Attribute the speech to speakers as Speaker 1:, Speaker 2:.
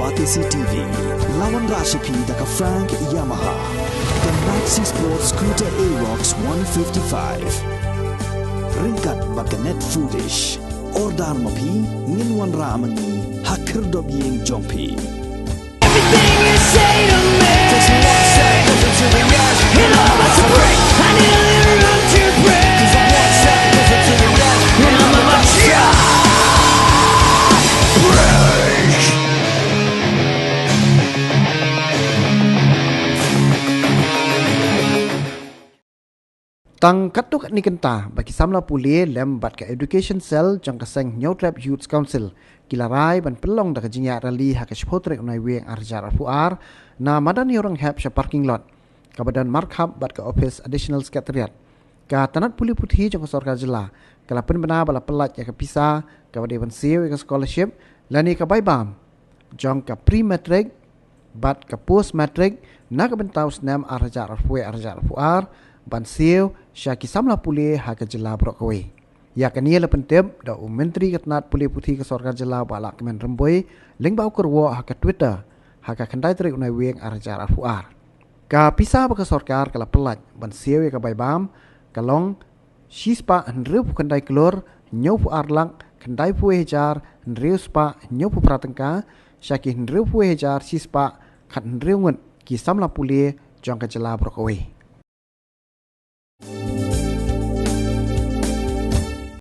Speaker 1: Batisi TV, Lawan Rashipi Daka Frank Yamaha, the Maxi Sports Scooter Aerox 155. Ringkat Bakanet Foodish, Ordar Mapi, Ninwan Ramani, Hakir Dobying Jompi.
Speaker 2: Everything you say to me takes me one second to the edge. And all that's a break. I need a little room to breathe. 'Cause I'm one second to the edge. And I'm about to break.
Speaker 3: Tang katuk ni kenta bagi samla pulih lem bat ke education cell jang kaseng New Trap Youth Council kilarai ban pelong dak jinya rally hak spotrek nai weng arjar fuar na madani orang hab sha parking lot kabadan markhab bat ke office additional secretariat ka tanat pulih putih jang sorkar jela kala pen bena bala pelat ya ke pisa kabade ban siu ke scholarship lani ka baibam jang ka pre matric bat ke post matric na ka bentau snam arjar fuar ban siu syaki samla pulih hak jela brok kawe ya kania le pentep da menteri ketnat pulih putih ke sorkar jela bala kemen remboi ling bau kerwo hak Twitter hak kandai trik unai weng arjar fuar ka pisa ba ke sorkar kala pelat ban siu ka baibam kalong sispa henreu kandai kelor nyau fuar lang kandai puih jar henreu spa nyau pu pratengka syaki henreu puih jar sispa khat henreu ngut ki samla pulih jong ka jela brok kawe